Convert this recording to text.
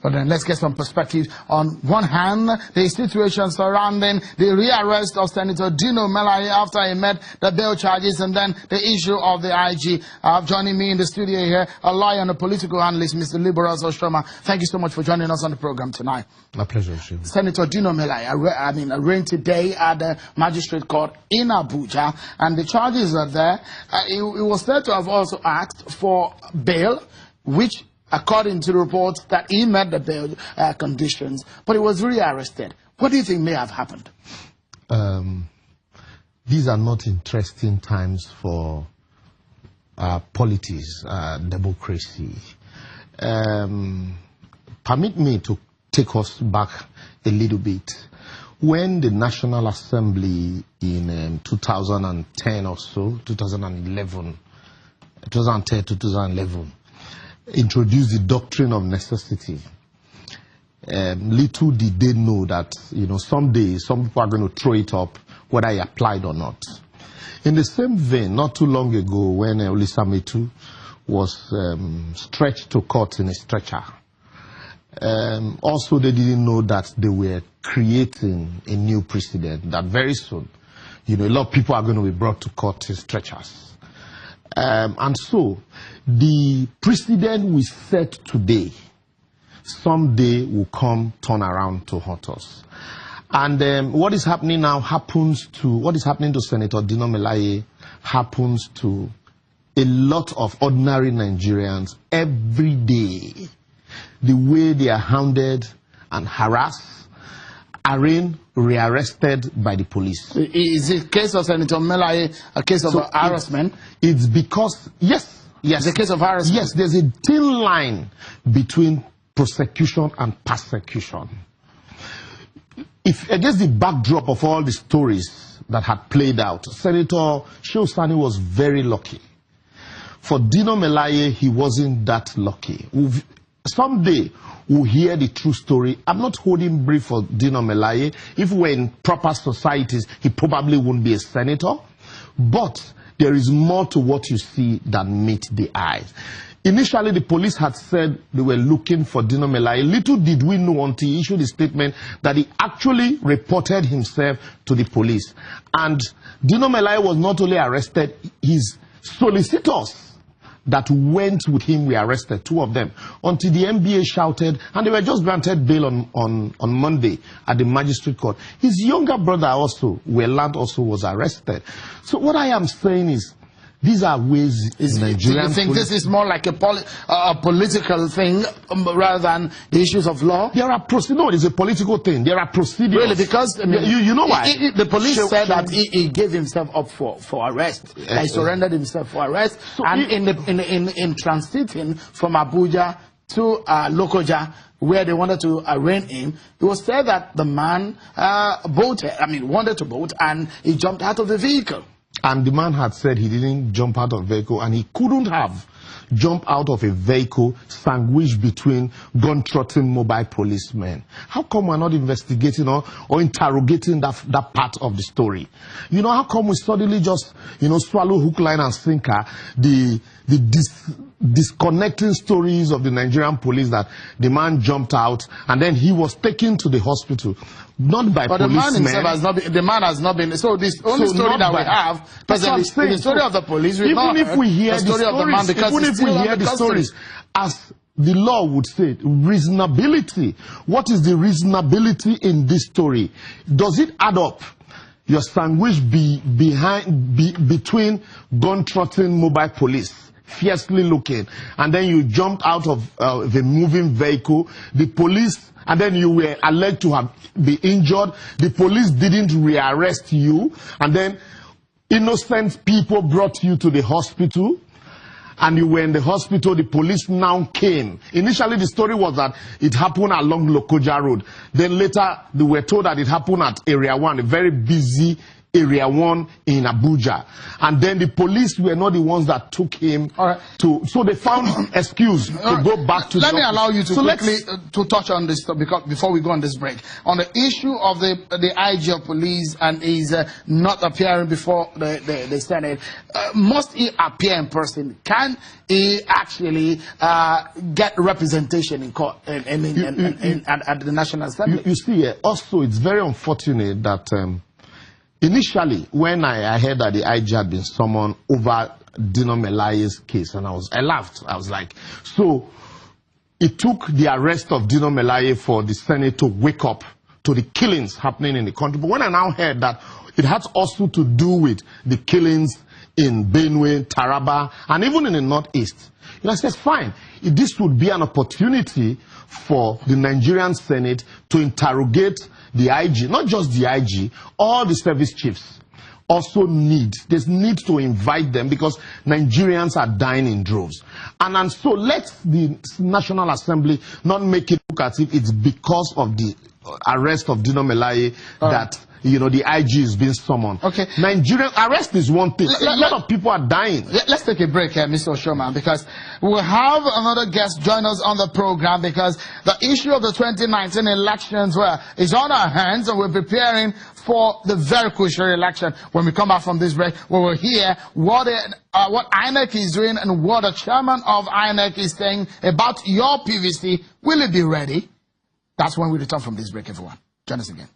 But then let's get some perspective. On one hand, the situation surrounding the rearrest of Senator Dino Melaye after he met the bail charges, and then the issue of the IG. Joining me in the studio here, a lawyer and a political analyst, Mr. Liberals Oshoma. Thank you so much for joining us on the program tonight. My pleasure, Senator Dino Melaye, arraigned today at the magistrate court in Abuja, and the charges are there. He was said to have also asked for bail, which, according to the reports, that he met the bail conditions, but he was rearrested. What do you think may have happened? These are not interesting times for politics, democracy. Permit me to take us back a little bit. When the National Assembly in 2010 or so, 2010 to 2011, introduced the doctrine of necessity, little did they know that, someday some people are going to throw it up whether it applied or not. In the same vein, not too long ago, when Olisa Metu was stretched to court in a stretcher, also they didn't know that they were creating a new precedent, that very soon, a lot of people are going to be brought to court in stretchers. And so, the precedent we set today, someday will come turn around to haunt us. And what is happening now what is happening to Senator Dino Melaye happens to a lot of ordinary Nigerians every day. The way they are hounded and harassed, arraigned, rearrested by the police. Is the case of Senator Melaye a case of harassment? It's because, yes. It's a case of harassment. Yes, there's a thin line between prosecution and persecution. If against the backdrop of all the stories that had played out, Senator Sani was very lucky. For Dino Melaye, he wasn't that lucky. Someday, we'll hear the true story. I'm not holding brief for Dino Melaye. If we're in proper societies, he probably wouldn't be a senator. But there is more to what you see than meet the eyes. Initially, the police had said they were looking for Dino Melaye. Little did we know until he issued a statement that he actually reported himself to the police. And Dino Melaye was not only arrested, his solicitors that went with him were arrested, 2 of them, until the NBA shouted, and they were just granted bail on Monday at the magistrate court. His younger brother also, Weland, also was arrested. So what I am saying is, these are ways Nigerian. Do you think this is more like a political thing rather than the issues of law? There are no, it's a political thing. There are procedures. Really, because you know why? The police said that he gave himself up for arrest. He surrendered himself for arrest, so and in transiting from Abuja to Lokoja, where they wanted to arraign him, it was said that the man wanted to bolt, and he jumped out of the vehicle. And the man had said he didn't jump out of a vehicle, and he couldn't have jumped out of a vehicle sandwiched between gun-trotting mobile policemen. How come we're not investigating or interrogating that part of the story? How come we suddenly just, swallow hook, line, and sinker the disconnecting stories of the Nigerian police that the man jumped out and then he was taken to the hospital, not by policemen. But the man himself has not been. So this only story that we have, the story of the police, even if we hear the story of the man, because even if we hear the stories, as the law would say, reasonability. What is the reasonability in this story? Does it add up? Your sandwich between gun-trotting mobile police, fiercely looking, and then you jumped out of the moving vehicle, the police, and then you were alleged to have been injured, the police didn't rearrest you, and then innocent people brought you to the hospital, and you were in the hospital, the police now came. Initially, the story was that it happened along Lokoja Road. Then later, they were told that it happened at Area 1, a very busy Area 1 in Abuja. And then the police were not the ones that took him to... So they found excuse to go back to Let me allow you to quickly to touch on this before we go on this break. On the issue of the IG of police and is not appearing before the Senate, must he appear in person? Can he actually get representation in court at the National Assembly? You see, also it's very unfortunate that initially when I heard that the IG had been summoned over Dino Melaye's case, and I laughed. I was like, so it took the arrest of Dino Melaye for the Senate to wake up to the killings happening in the country. But when I now heard that it has also to do with the killings in Benue, Taraba, and even in the Northeast, I said, fine, this would be an opportunity for the Nigerian Senate to interrogate the IG, not just the IG, all the service chiefs also there's need to invite them because Nigerians are dying in droves. And so let the National Assembly not make it look as if it's because of the arrest of Dino Melaye that the IG is being summoned. Okay. Nigerian arrest is one thing. A lot of people are dying. Let's take a break here, Mr. Oshoman, because we'll have another guest join us on the program because the issue of the 2019 elections is on our hands and we're preparing for the very crucial election. When we come back from this break, we will hear what INEC is doing and what the chairman of INEC is saying about your PVC. Will it be ready? That's when we return from this break, everyone. Join us again.